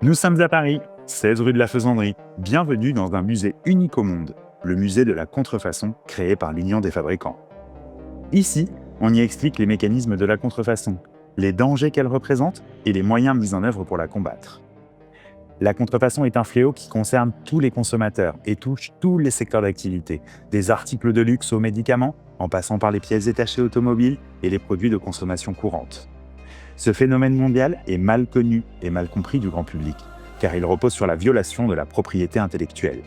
Nous sommes à Paris, 16 rue de la Faisanderie. Bienvenue dans un musée unique au monde, le musée de la contrefaçon créé par l'Union des fabricants. Ici, on y explique les mécanismes de la contrefaçon, les dangers qu'elle représente et les moyens mis en œuvre pour la combattre. La contrefaçon est un fléau qui concerne tous les consommateurs et touche tous les secteurs d'activité, des articles de luxe aux médicaments, en passant par les pièces détachées automobiles et les produits de consommation courante. Ce phénomène mondial est mal connu et mal compris du grand public, car il repose sur la violation de la propriété intellectuelle.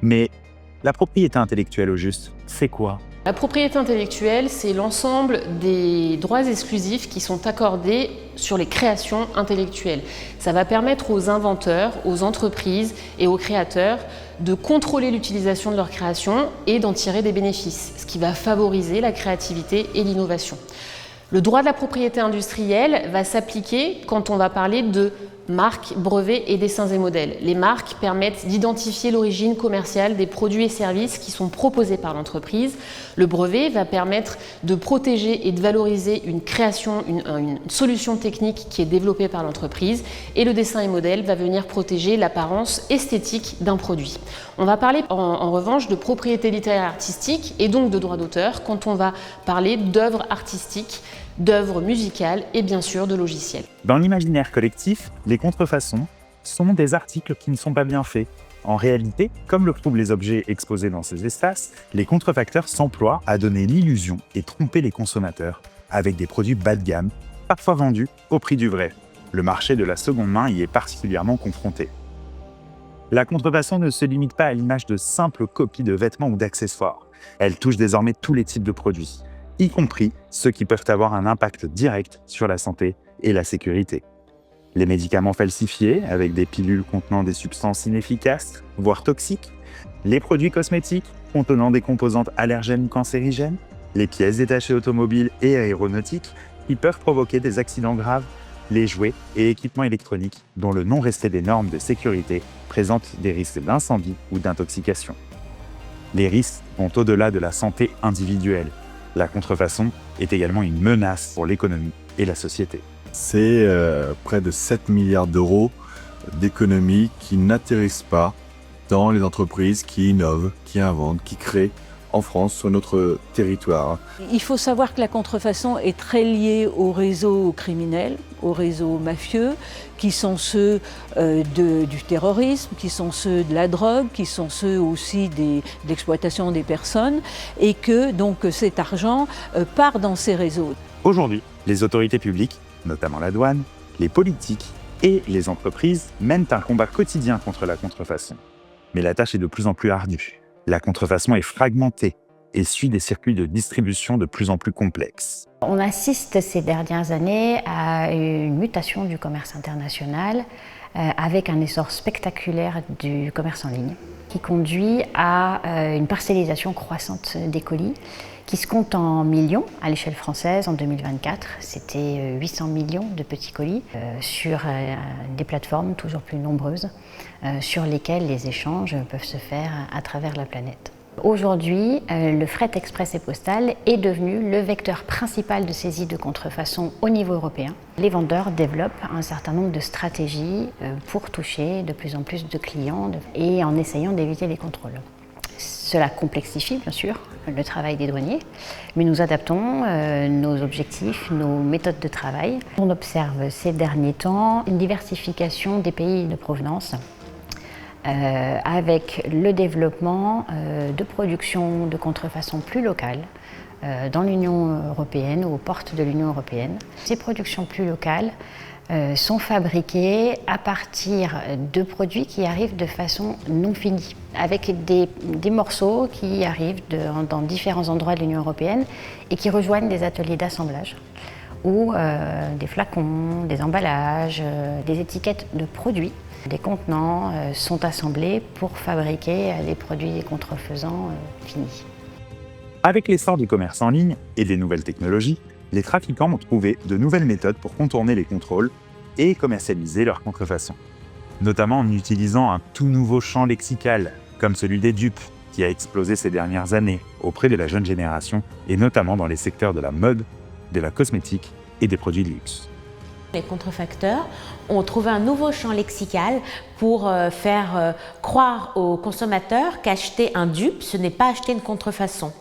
Mais la propriété intellectuelle au juste, c'est quoi ? La propriété intellectuelle, c'est l'ensemble des droits exclusifs qui sont accordés sur les créations intellectuelles. Ça va permettre aux inventeurs, aux entreprises et aux créateurs de contrôler l'utilisation de leurs créations et d'en tirer des bénéfices, ce qui va favoriser la créativité et l'innovation. Le droit de la propriété industrielle va s'appliquer quand on va parler de marques, brevets et dessins et modèles. Les marques permettent d'identifier l'origine commerciale des produits et services qui sont proposés par l'entreprise. Le brevet va permettre de protéger et de valoriser une création, une solution technique qui est développée par l'entreprise. Et le dessin et modèle va venir protéger l'apparence esthétique d'un produit. On va parler en revanche de propriété littéraire artistique et donc de droit d'auteur quand on va parler d'œuvres artistiques, d'œuvres musicales et bien sûr de logiciels. Dans l'imaginaire collectif, les contrefaçons sont des articles qui ne sont pas bien faits. En réalité, comme le prouvent les objets exposés dans ces espaces, les contrefacteurs s'emploient à donner l'illusion et tromper les consommateurs avec des produits bas de gamme, parfois vendus au prix du vrai. Le marché de la seconde main y est particulièrement confronté. La contrefaçon ne se limite pas à l'image de simples copies de vêtements ou d'accessoires. Elle touche désormais tous les types de produits, y compris ceux qui peuvent avoir un impact direct sur la santé et la sécurité. Les médicaments falsifiés, avec des pilules contenant des substances inefficaces, voire toxiques, les produits cosmétiques contenant des composantes allergènes ou cancérigènes, les pièces détachées automobiles et aéronautiques qui peuvent provoquer des accidents graves, les jouets et équipements électroniques dont le non-respect des normes de sécurité présente des risques d'incendie ou d'intoxication. Les risques vont au-delà de la santé individuelle. La contrefaçon est également une menace pour l'économie et la société. C'est près de 7 milliards d'euros d'économies qui n'atterrissent pas dans les entreprises qui innovent, qui inventent, qui créent en France, sur notre territoire. Il faut savoir que la contrefaçon est très liée aux réseaux criminels, aux réseaux mafieux, qui sont ceux du terrorisme, qui sont ceux de la drogue, qui sont ceux aussi de l'exploitation des personnes, et que donc cet argent part dans ces réseaux. Aujourd'hui, les autorités publiques, notamment la douane, les politiques et les entreprises mènent un combat quotidien contre la contrefaçon. Mais la tâche est de plus en plus ardue. La contrefaçon est fragmentée et suit des circuits de distribution de plus en plus complexes. On assiste ces dernières années à une mutation du commerce international avec un essor spectaculaire du commerce en ligne qui conduit à une parcellisation croissante des colis qui se compte en millions à l'échelle française en 2024. C'était 800 millions de petits colis sur des plateformes toujours plus nombreuses sur lesquelles les échanges peuvent se faire à travers la planète. Aujourd'hui, le fret express et postal est devenu le vecteur principal de saisie de contrefaçon au niveau européen. Les vendeurs développent un certain nombre de stratégies pour toucher de plus en plus de clients et en essayant d'éviter les contrôles. Cela complexifie bien sûr le travail des douaniers, mais nous adaptons nos objectifs, nos méthodes de travail. On observe ces derniers temps une diversification des pays de provenance avec le développement de production de contrefaçon plus locale dans l'Union européenne ou aux portes de l'Union européenne. Ces productions plus locales sont fabriquées à partir de produits qui arrivent de façon non finie, avec des morceaux qui arrivent dans différents endroits de l'Union européenne et qui rejoignent des ateliers d'assemblage où des flacons, des emballages, des étiquettes de produits, des contenants sont assemblés pour fabriquer des produits contrefaisants finis. Avec l'essor du commerce en ligne et des nouvelles technologies, les trafiquants ont trouvé de nouvelles méthodes pour contourner les contrôles et commercialiser leur contrefaçon, notamment en utilisant un tout nouveau champ lexical, comme celui des dupes, qui a explosé ces dernières années auprès de la jeune génération et notamment dans les secteurs de la mode, de la cosmétique et des produits de luxe. Les contrefacteurs ont trouvé un nouveau champ lexical pour faire croire aux consommateurs qu'acheter un dupe, ce n'est pas acheter une contrefaçon.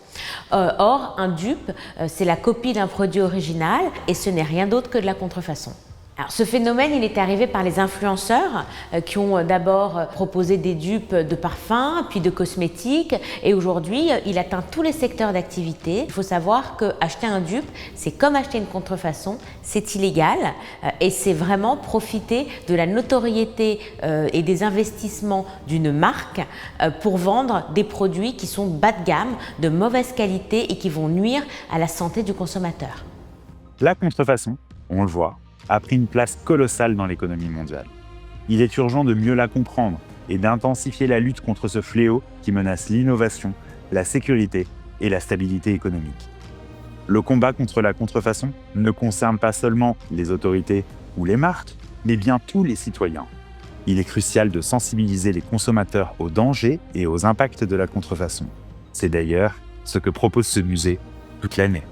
Or, un dupe, c'est la copie d'un produit original et ce n'est rien d'autre que de la contrefaçon. Alors, ce phénomène, il est arrivé par les influenceurs qui ont d'abord proposé des dupes de parfums, puis de cosmétiques, et aujourd'hui, il atteint tous les secteurs d'activité. Il faut savoir qu'acheter un dupe, c'est comme acheter une contrefaçon, c'est illégal et c'est vraiment profiter de la notoriété et des investissements d'une marque pour vendre des produits qui sont bas de gamme, de mauvaise qualité et qui vont nuire à la santé du consommateur. La contrefaçon, on le voit, a pris une place colossale dans l'économie mondiale. Il est urgent de mieux la comprendre et d'intensifier la lutte contre ce fléau qui menace l'innovation, la sécurité et la stabilité économique. Le combat contre la contrefaçon ne concerne pas seulement les autorités ou les marques, mais bien tous les citoyens. Il est crucial de sensibiliser les consommateurs aux dangers et aux impacts de la contrefaçon. C'est d'ailleurs ce que propose ce musée toute l'année.